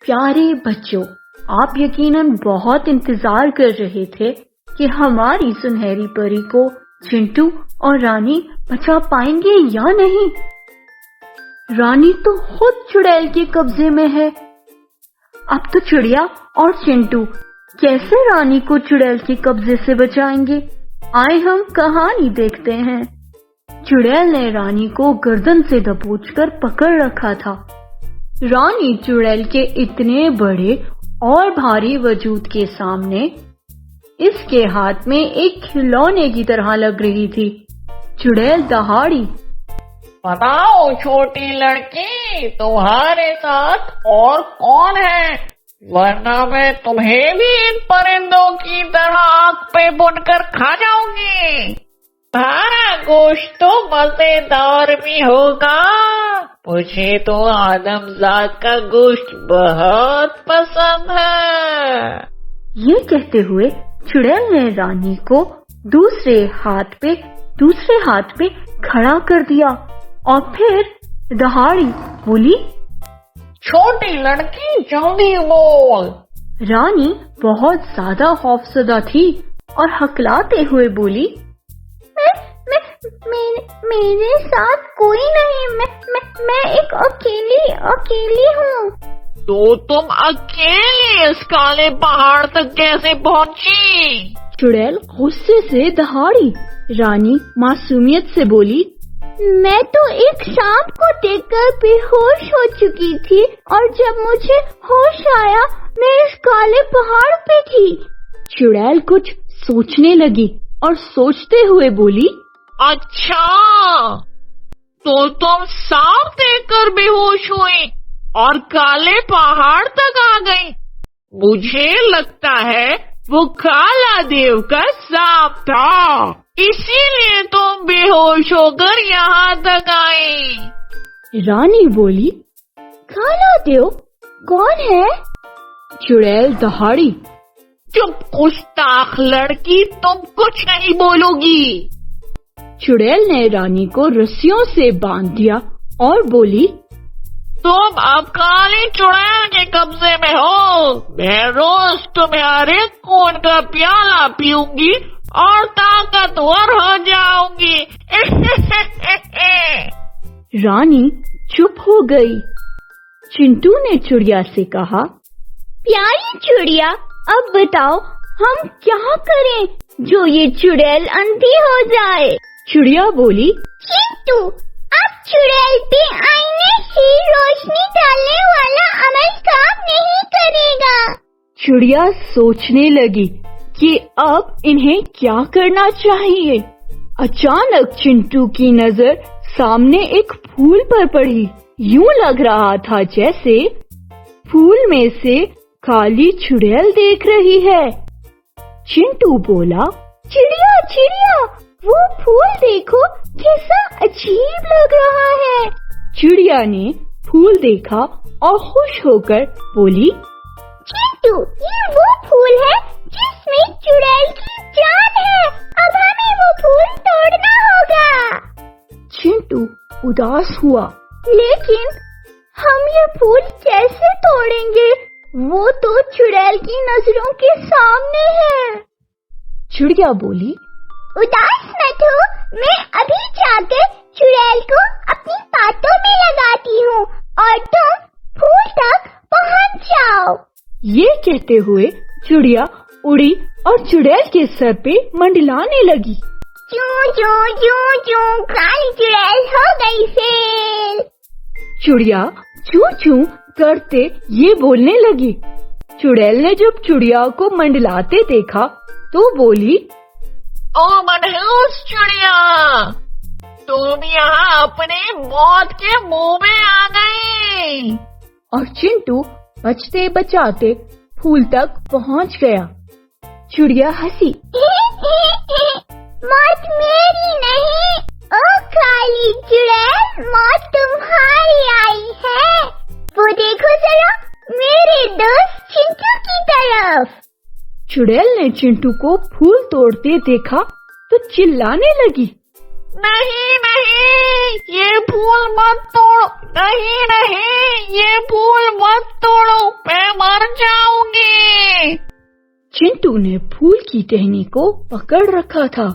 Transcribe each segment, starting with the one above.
پیارے بچوں، آپ یقیناً بہت انتظار کر رہے تھے کہ ہماری سنہری پری کو چنٹو اور رانی بچا پائیں گے یا نہیں۔ رانی تو خود چڑیل کے قبضے میں ہے۔ اب تو چڑیا اور چنٹو کیسے رانی کو چڑیل کے قبضے سے بچائیں گے؟ آئے ہم کہانی دیکھتے ہیں۔ چڑیل نے رانی کو گردن سے دبوچ کر پکڑ رکھا تھا۔ رانی چڑیل کے اتنے بڑے اور بھاری وجود کے سامنے اس کے ہاتھ میں ایک کھلونے کی طرح لگ رہی تھی۔ چڑیل دہاڑی، بتاؤ چھوٹی لڑکی، تمہارے ساتھ اور کون ہے؟ ورنہ میں تمہیں بھی ان پرندوں کی طرح آنکھ پہ بن کر کھا جاؤں گی۔ تمہارا گوشت تو مزیدار بھی ہوگا، مجھے تو آدم ذات کا گوشت بہت پسند ہے۔ یہ کہتے ہوئے چڑیل نے رانی کو دوسرے ہاتھ پہ کھڑا کر دیا اور پھر دہاڑی بولی، چھوٹی لڑکی جلدی بول۔ رانی بہت زیادہ خوفزدہ تھی اور ہکلاتے ہوئے بولی، میرے ساتھ کوئی نہیں، میں ایک اکیلی ہوں۔ تو تم اکیلے اس کالے پہاڑ تک کیسے پہنچی؟ چڑیل غصے سے دہاڑی۔ رانی معصومیت سے بولی، میں تو ایک سانپ کو دیکھ کر بے ہوش ہو چکی تھی اور جب مجھے ہوش آیا میں اس کالے پہاڑ پہ تھی۔ چڑیل کچھ سوچنے لگی اور سوچتے ہوئے بولی، اچھا تو تم سانپ دیکھ کر بے ہوش ہوئی اور کالے پہاڑ تک آ گئی۔ مجھے لگتا ہے وہ کالا دیو کا سانپ تھا، اسی لیے تم بے ہوش ہو کر یہاں تک آئی۔ رانی بولی، کالا دیو کون ہے؟ چڑیل دہاڑی، چپ گستاخ لڑکی، تم کچھ نہیں بولو گی۔ چڑیل نے رانی کو رسیوں سے باندھ دیا اور بولی، تم اب کالی چڑیل کے قبضے میں ہو۔ میں روز تمہارے خون کا پیالہ پیوں گی اور طاقتور ہو جاؤں گی۔ رانی چپ ہو گئی۔ چنٹو نے چڑیا سے کہا، پیاری چڑیا، اب بتاؤ ہم کیا کریں جو یہ چڑیل اندھی ہو جائے؟ چڑیا بولی، چنٹو اب چڑیل پہ آئینے سے روشنی ڈالنے والا عمل کام نہیں کرے گا۔ چڑیا سوچنے لگی کہ اب انہیں کیا کرنا چاہیے۔ اچانک چنٹو کی نظر سامنے ایک پھول پر پڑی۔ یوں لگ رہا تھا جیسے پھول میں سے کالی چڑیل دیکھ رہی ہے۔ چنٹو بولا، چڑیا وہ پھول دیکھو کیسا عجیب لگ رہا ہے۔ چڑیا نے پھول دیکھا اور خوش ہو کر بولی، چنٹو یہ وہ پھول ہے جس میں چڑیل کی جان ہے، اب ہمیں وہ پھول توڑنا ہوگا۔ چنٹو اداس ہوا، لیکن ہم یہ پھول کیسے توڑیں گے؟ وہ تو چڑیل کی نظروں کے سامنے ہے۔ چڑیا بولی، اداس مت ہو، میں ابھی جا کے چڑیل کو اپنی پاتوں میں لگاتی ہوں اور تم پھول تک پہنچ جاؤ۔ یہ کہتے ہوئے چڑیا اڑی اور چڑیل کے سر پہ منڈلانے لگی۔ چوں چوں چوں چوں، کالی چڑیل ہو گئی فیل۔ چڑیا چوں چوں کرتے یہ بولنے لگی۔ چڑیل نے جب چڑیا کو منڈلاتے دیکھا تو بولی، او منحوس چڑیا، تم یہاں اپنی موت کے منہ میں آ گئی۔ اور چنٹو بچتے بچاتے پھول تک پہنچ گیا۔ چڑیا ہنسی، موت میری نہیں، او کالی چڑیل، موت تمہاری آئی ہے۔ وہ دیکھو ذرا میرے دوست چنٹو کی طرف۔ چڑیل نے چنٹو کو پھول توڑتے دیکھا تو چلانے لگی، نہیں نہیں، یہ پھول मत तोड़ो, नहीं नहीं, ये फूल मत तोड़ो, मैं मर जाऊंगी। चिंटू ने फूल की टहनी को पकड़ रखा था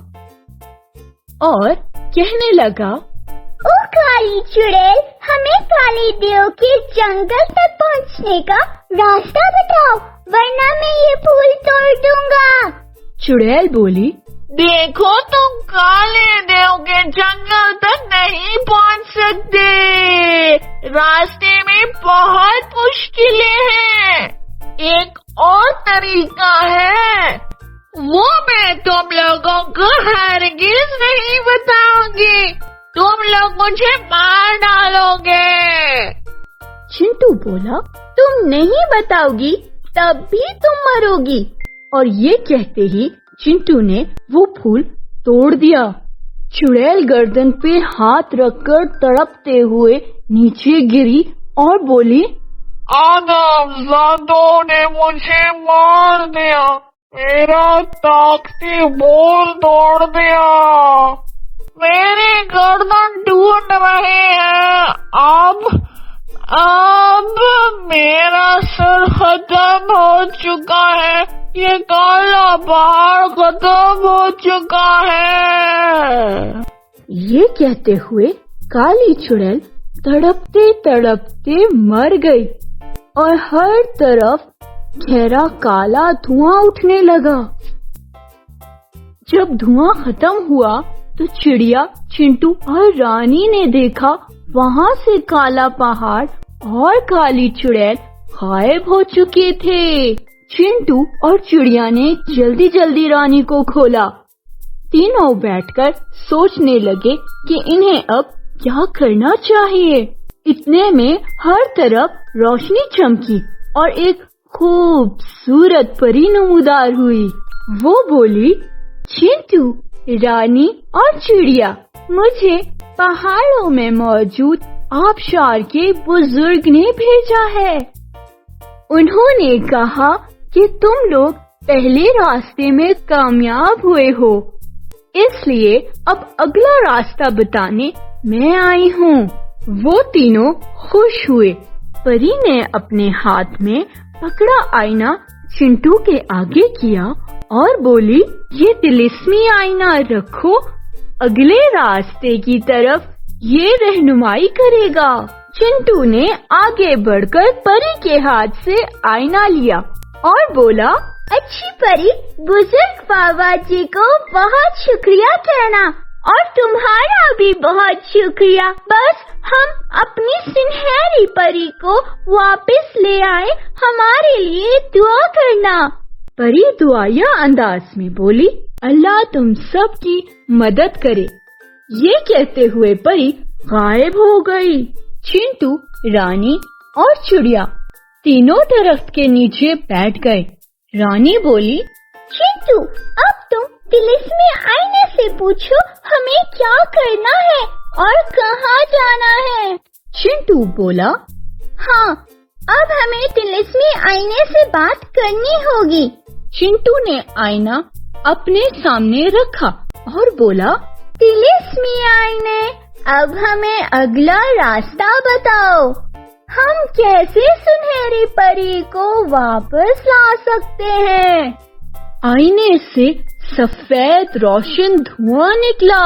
और कहने लगा, ओ काली चुड़ैल, हमें काले देव के जंगल तक पहुंचने का रास्ता बताओ, वरना मैं ये फूल तोड़ दूंगा। चुड़ैल बोली, देखो, तुम काले देव के जंगल तक नहीं पहुंच सकते, रास्ते में बहुत मुश्किलें हैं। एक और तरीका है, वो मैं तुम लोगों को हरगिज नहीं बताऊंगी, तुम लोग मुझे मार डालोगे। चिंटू बोला, तुम नहीं बताओगी तब भी तुम मरोगी। और ये कहते ही चिंटू ने वो फूल तोड़ दिया। चुड़ैल गर्दन पे हाथ रखकर तड़पते हुए नीचे गिरी और बोली, आदमजादों ने मुझे मार दिया, मेरा ताकती बोल तोड़ दिया, मेरी गर्दन टूट रही है, अब मेरा सर खत्म हो चुका है, ये काला पहाड़ खत्म हो चुका है। ये कहते हुए काली चुड़ैल तड़पते तड़पते मर गई और हर तरफ गहरा काला धुआं उठने लगा। जब धुआं खत्म हुआ तो चिड़िया, चिंटू और रानी ने देखा वहाँ से काला पहाड़ और काली चुड़ैल गायब हो चुके थे। चिंटू और चिड़िया ने जल्दी जल्दी रानी को खोला। तीनों बैठकर सोचने लगे कि इन्हें अब क्या करना चाहिए। इतने में हर तरफ रोशनी चमकी और एक खूबसूरत परी नमूदार हुई। वो बोली, चिंटू, रानी और चिड़िया, मुझे पहाड़ों में मौजूद आबशार के बुजुर्ग ने भेजा है। उन्होंने कहा कि तुम लोग पहले रास्ते में कामयाब हुए हो, इसलिए अब अगला रास्ता बताने मैं आई हूँ। वो तीनों खुश हुए। परी ने अपने हाथ में पकड़ा आईना चिंटू के आगे किया और बोली, ये तिलिस्मी आईना रखो, अगले रास्ते की तरफ ये रहनुमाई करेगा। चिंटू ने आगे बढ़कर परी के हाथ से आईना लिया और बोला, अच्छी परी, बुजुर्ग बाबा जी को बहुत शुक्रिया कहना और तुम्हारा भी बहुत शुक्रिया। बस हम अपनी सुनहरी परी को वापस ले आए, हमारे लिए दुआ करना। परी दुआया अंदाज में बोली, अल्लाह तुम सब की मदद करे। ये कहते हुए परी गायब हो गई। चिंटू, रानी और चिड़िया तीनों दरख्त के नीचे बैठ गए। रानी बोली, चिंटू, अब तुम तिलिस्मी आईने से पूछो हमें क्या करना है और कहाँ जाना है। चिंटू बोला, हाँ, अब हमें तिलिस्मी आईने से बात करनी होगी। चिंटू ने आईना अपने सामने रखा और बोला, तिलिस्मी आईने, अब हमें अगला रास्ता बताओ, हम कैसे सुनहरी परी को वापस ला सकते हैं। आईने से सफेद रोशन धुआं निकला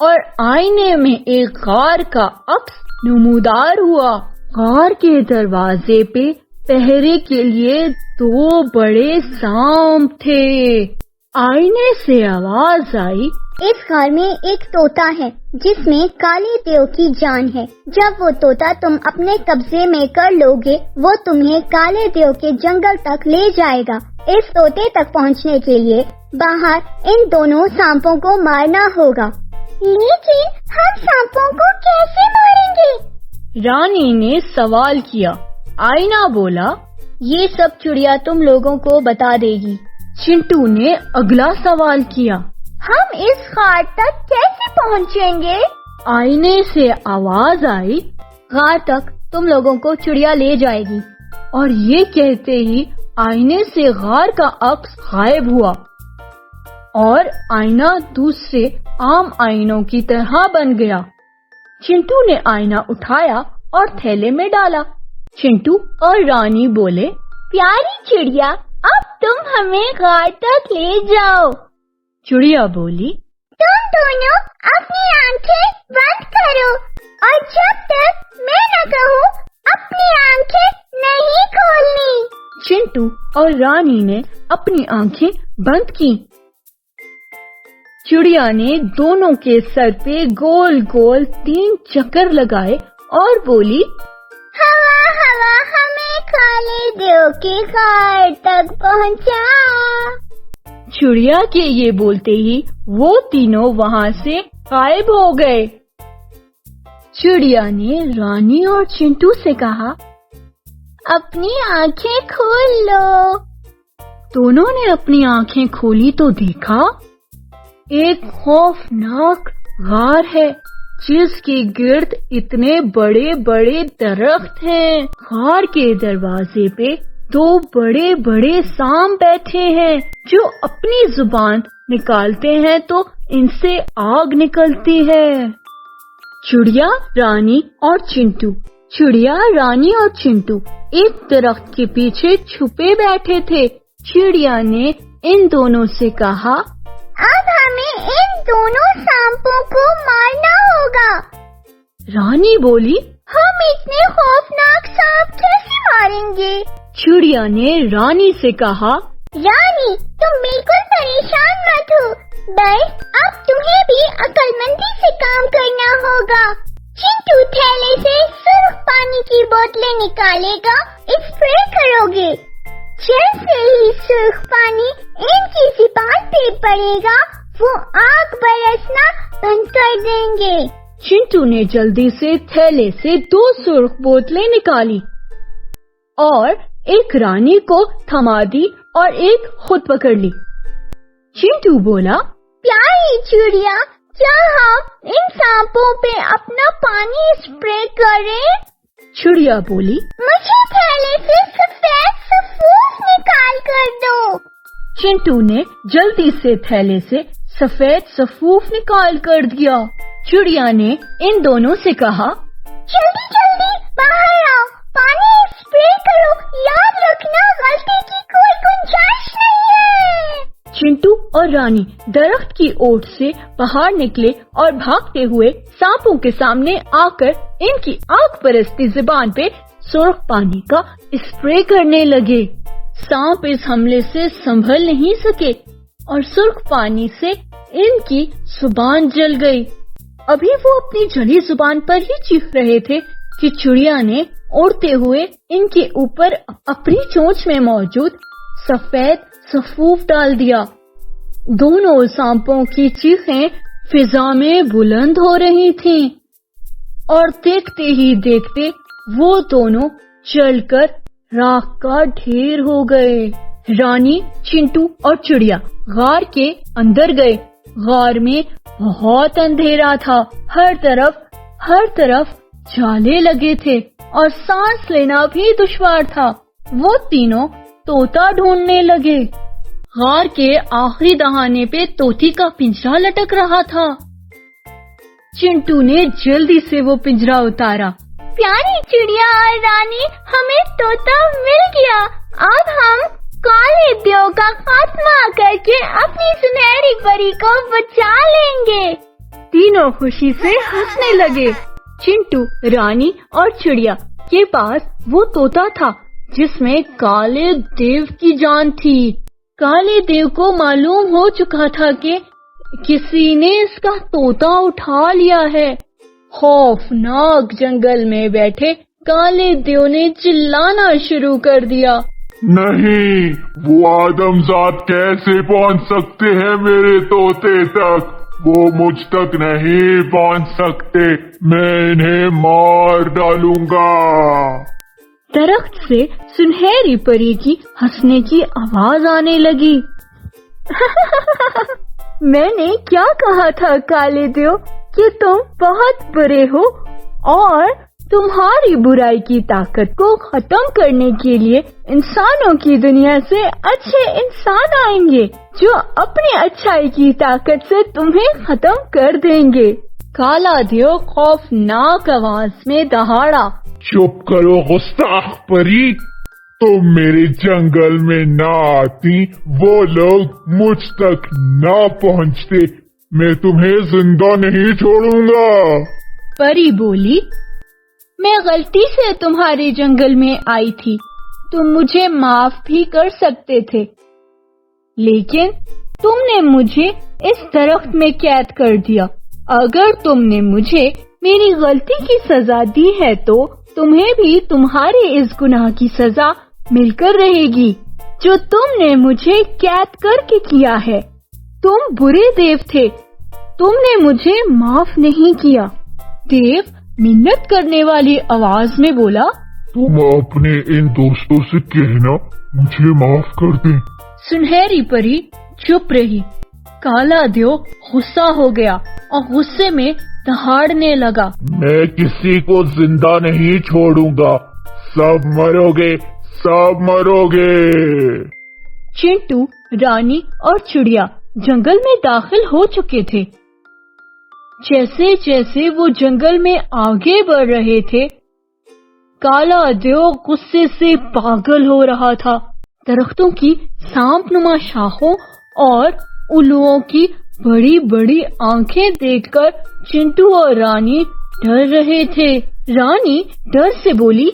और आईने में एक गार का अक्स नमूदार हुआ। गार के दरवाजे पे पहरे के लिए 2 बड़े सांप थे। आईने से आवाज आई, इस घर में एक तोता है जिसमें काले देव की जान है। जब वो तोता तुम अपने कब्जे में कर लोगे, वो तुम्हें काले देव के जंगल तक ले जाएगा। इस तोते तक पहुंचने के लिए बाहर इन दोनों सांपों को मारना होगा। लेकिन हम सांपों को कैसे मारेंगे? रानी ने सवाल किया। आईना बोला, ये सब चिड़िया तुम लोगों को बता देगी। चिंटू ने अगला सवाल किया, हम इस गार तक कैसे पहुंचेंगे? आईने से आवाज आई, गार तक तुम लोगों को चिड़िया ले जाएगी। और ये कहते ही आईने से गार का अक्स गायब हुआ और आईना दूसरे आम आईनों की तरह बन गया। चिंटू ने आईना उठाया और थैले में डाला। चिंटू और रानी बोले, प्यारी चिड़िया, अब तुम हमें घाट तक ले जाओ। चिड़िया बोली, तुम दोनों अपनी आंखें बंद करो और जब तक मैं न कहूँ अपनी आंखें नहीं खोलनी। चिंटू और रानी ने अपनी आंखें बंद की। चिड़िया ने दोनों के सर पे गोल गोल 3 चक्कर लगाए और बोली, हवा हवा हमें काले देव के घाट तक पहुँचा। चिड़िया के ये बोलते ही वो तीनों वहाँ से गायब हो गए। चिड़िया ने रानी और चिंटू से कहा, अपनी आंखें खोल लो। दोनों ने अपनी आंखें खोली तो देखा एक खौफनाक गार है जिसके गिर्द इतने बड़े बड़े दरख्त हैं। गार के दरवाजे पे 2 बड़े बड़े सांप बैठे हैं जो अपनी जुबान निकालते हैं तो इनसे आग निकलती है। चिड़िया, रानी और चिंटू एक दरख्त के पीछे छुपे बैठे थे। चिड़िया ने इन दोनों से कहा, अब हमें इन दोनों सांपों को मारना होगा। रानी बोली, हम इतने खौफनाक सांप कैसे मारेंगे? चिड़िया ने रानी से कहा, रानी, तुम बिल्कुल परेशान मत हो, बस अब तुम्हें भी अक्लमंदी से काम करना होगा। चिंटू थैले से सुर्ख पानी की बोतलें निकालेगा, स्प्रे करोगे। जैसे ही सुर्ख पानी इनकी ज़ुबान पे पड़ेगा, वो आग बरसना बंद कर देंगे। चिंटू ने जल्दी से थैले से 2 सुर्ख बोतलें निकाली और एक रानी को थमा दी और एक खुद पकड़ ली। चिंटू बोला, प्यारी चिड़िया, क्या हम इन सांपों पे अपना पानी स्प्रे करें? चिड़िया बोली, मुझे थैले से सफेद सफूफ निकाल कर दो। चिंटू ने जल्दी से थैले से सफेद सफूफ निकाल कर दिया। चिड़िया ने इन दोनों से कहा, जल्दी जल्दी बाहर आओ, पानी स्प्रे करो, याद रखना गलती की कोई गुंजाइश नहीं है। चिंटू और रानी दरख्त की ओट से बाहर निकले और भागते हुए सांपों के सामने आकर इनकी आग बरसती जुबान पे सुर्ख पानी का स्प्रे करने लगे। सांप इस हमले से संभल नहीं सके और सुर्ख पानी से इनकी जुबान जल गई। अभी वो अपनी जली जुबान पर ही चीख रहे थे कि चिड़िया ने उड़ते हुए इनके ऊपर अपनी चोंच में मौजूद सफेद सफूफ डाल दिया। दोनों सांपों की चीखें फिजा में बुलंद हो रही थीं और देखते ही देखते वो दोनों जलकर राख का ढेर हो गए। रानी, चिंटू और चिड़िया गार के अंदर गए। गार में बहुत अंधेरा था, हर तरफ जाले लगे थे और सांस लेना भी दुश्वार था। वो तीनों तोता ढूंढने लगे। गार के आखिरी दहाने पे तोती का पिंजरा लटक रहा था। चिंटू ने जल्दी से वो पिंजरा उतारा। प्यारी चिड़िया और रानी, हमें तोता मिल गया। अब हम काले देव का खात्मा करके अपनी सुनहरी परी को बचा लेंगे। तीनों खुशी से हंसने लगे। चिंटू, रानी और चिड़िया के पास वो तोता था जिसमें काले देव की जान थी। काले देव को मालूम हो चुका था कि किसी ने इसका तोता उठा लिया है। खौफनाक जंगल में बैठे काले देव ने चिल्लाना शुरू कर दिया। नहीं, वो आदमजात कैसे पहुंच सकते हैं मेरे तोते तक? वो मुझ तक नहीं पहुंच सकते। मैं इन्हें मार डालूंगा। दरख्त से सुनहरी परी की हंसने की आवाज आने लगी। मैंने क्या कहा था काले देव कि तुम बहुत बुरे हो और तुम्हारी बुराई की ताकत को खत्म करने के लिए इंसानों की दुनिया से अच्छे इंसान आएंगे जो अपनी अच्छाई की ताकत से तुम्हें खत्म कर देंगे। काला देव खौफनाक आवाज में दहाड़ा। चुप करो गुस्ताख परी, तुम मेरे जंगल में ना आती, वो लोग मुझ तक ना पहुंचते, मैं तुम्हें जिंदा नहीं छोड़ूंगा। परी बोली, मैं गलती से तुम्हारे जंगल में आई थी, तुम मुझे माफ भी कर सकते थे, लेकिन तुमने मुझे इस दरख्त में कैद कर दिया। अगर तुमने मुझे मेरी गलती की सजा दी है तो तुम्हें भी तुम्हारे इस गुनाह की सजा मिलकर रहेगी जो तुमने मुझे कैद करके किया है। तुम बुरे देव थे, तुमने मुझे माफ नहीं किया। देव मिन्नत करने वाली आवाज में बोला, तुम अपने इन दोस्तों से कहना मुझे माफ कर दें। सुनहरी परी चुप रही। काला देव गुस्सा हो गया और गुस्से में दहाड़ने लगा। मैं किसी को जिंदा नहीं छोड़ूंगा, सब मरोगे, सब मरोगे। चिंटू, रानी और चिड़िया जंगल में दाखिल हो चुके थे। जैसे जैसे वो जंगल में आगे बढ़ रहे थे, काला देव गुस्से से पागल हो रहा था। दरख्तों की सांपनुमा शाखों और उल्लुओं की बड़ी बड़ी आंखें देखकर चिंटू और रानी डर रहे थे। रानी डर से बोली,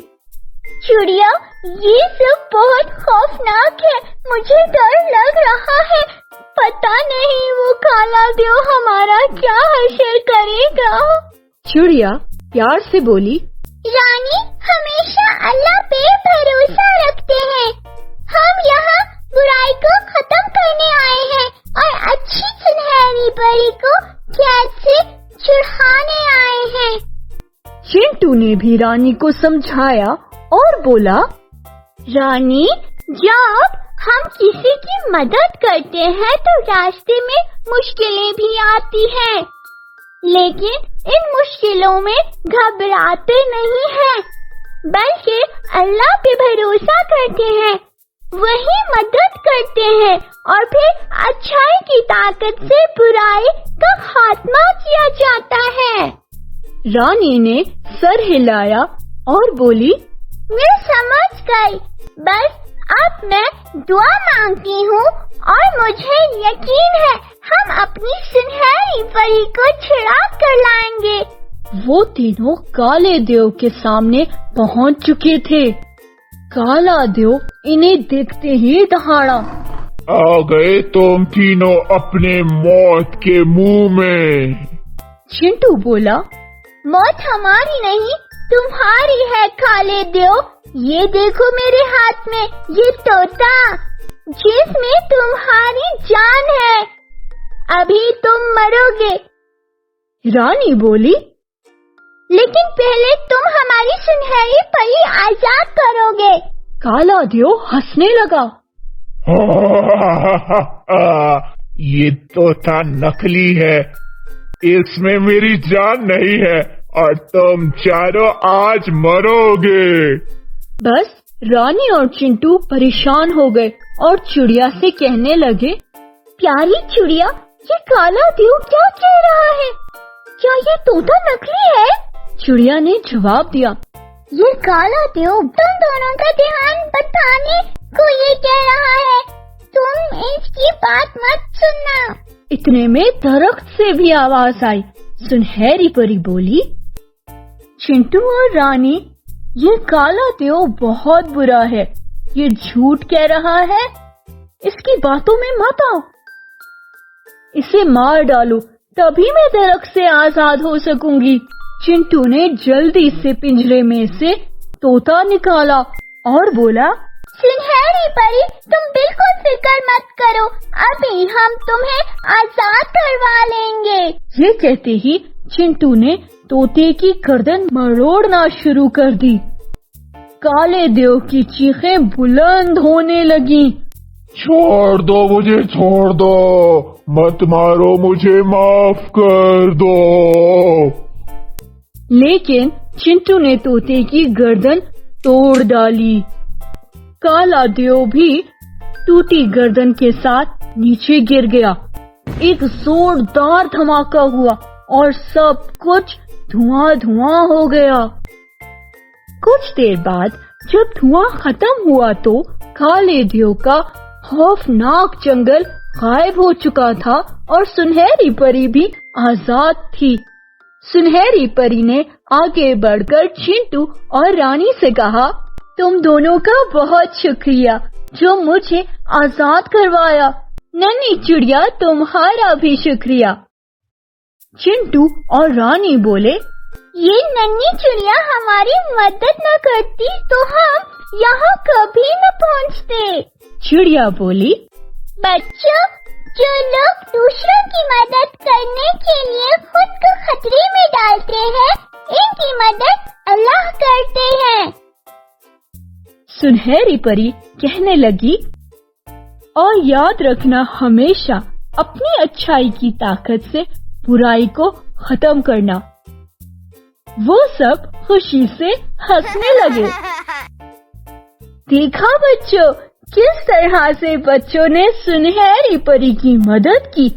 चिड़िया, ये सब बहुत खौफनाक है, मुझे डर लग रहा है। पता नहीं वो काला देव हमारा क्या हश्र करेगा। चिड़िया प्यार से बोली, रानी हमेशा अल्लाह पे भरोसा रखते हैं। हम यहाँ बुराई को खत्म करने आए हैं और अच्छी सुनहरी परी को कैद से छुड़ाने आए हैं। चिंटू ने भी रानी को समझाया और बोला, रानी, जब हम किसी की मदद करते हैं तो रास्ते में मुश्किलें भी आती हैं, लेकिन इन मुश्किलों में घबराते नहीं हैं, बल्कि अल्लाह पे भरोसा करते हैं, वही मदद करते हैं और फिर अच्छाई की ताकत से बुराई का खात्मा किया जाता है। रानी ने सर हिलाया और बोली, मैं समझ गई, बस अब मैं दुआ मांगती हूँ और मुझे यकीन है हम अपनी सुनहरी परी को छुड़ा कर लाएंगे। वो तीनों काले देव के सामने पहुँच चुके थे। काला देव इन्हें देखते ही दहाड़ा। आ गए तुम तीनों अपने मौत के मुंह में। चिंटू बोला, मौत हमारी नहीं तुम्हारी है काले देव। ये देखो मेरे हाथ में ये तोता जिसमें तुम्हारी जान है, अभी तुम मरोगे। रानी बोली, लेकिन पहले तुम हमारी सुनहरी परी आजाद करोगे। काला देव हंसने लगा। ये तोता नकली है, इसमें मेरी जान नहीं है और तुम चारों आज मरोगे। बस रानी और चिंटू परेशान हो गए और चिड़िया से कहने लगे, प्यारी चिड़िया, ये काला देव क्या कह रहा है? क्या ये तोता नकली है? चिड़िया ने जवाब दिया, ये काला देव तुम दोनों का ध्यान बताने को ये कह रहा है, तुम इसकी बात मत सुनना। इतने में दरख्त से भी आवाज आई। सुनहरी परी बोली, चिंटू और रानी, ये काला देव बहुत बुरा है, ये झूठ कह रहा है, इसकी बातों में मत आओ, इसे मार डालो, तभी मैं दरख्त से आजाद हो सकूंगी। चिंटू ने जल्दी से पिंजरे में से तोता निकाला और बोला, सुनहरी परी, तुम बिल्कुल फिक्र मत करो, अभी हम तुम्हें आजाद करवा लेंगे। ये कहते ही चिंटू ने तोते की गर्दन मरोड़ना शुरू कर दी। काले देव की चीखें बुलंद होने लगी। छोड़ दो मुझे, छोड़ दो, मत मारो मुझे, माफ कर दो। लेकिन चिंटू ने तोते की गर्दन तोड़ डाली। काला देव भी टूटी गर्दन के साथ नीचे गिर गया। एक जोरदार धमाका हुआ اور سب کچھ دھواں دھواں ہو گیا۔ کچھ دیر بعد جب دھواں ختم ہوا تو کالے دیو کا خوفناک جنگل غائب ہو چکا تھا اور سنہری پری بھی آزاد تھی۔ سنہری پری نے آگے بڑھ کر چنٹو اور رانی سے کہا، تم دونوں کا بہت شکریہ جو مجھے آزاد کروایا۔ ننھی چڑیا تمہارا بھی شکریہ۔ چنٹو اور رانی بولے، یہ ننھی چڑیا ہماری مدد نہ کرتی تو ہم یہاں کبھی نہ پہنچتے۔ چڑیا بولی، بچوں، جو لوگ دوسروں کی مدد کرنے کے لیے خود کو خطرے میں ڈالتے ہیں، ان کی مدد اللہ کرتے ہیں۔ سنہری پری کہنے لگی، اور یاد رکھنا ہمیشہ اپنی اچھائی کی طاقت سے برائی کو ختم کرنا۔ وہ سب خوشی سے ہنسنے لگے۔ دیکھا بچوں، کس طرح سے بچوں نے سنہری پری کی مدد کی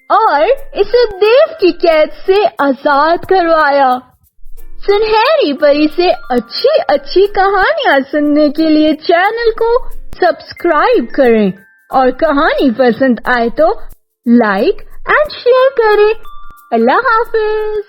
اور اسے دیو کی قید سے آزاد کروایا۔ سنہری پری سے اچھی اچھی کہانیاں سننے کے لیے چینل کو سبسکرائب کریں اور کہانی پسند آئے تو لائک اینڈ شیئر کریں۔ اللہ حافظ۔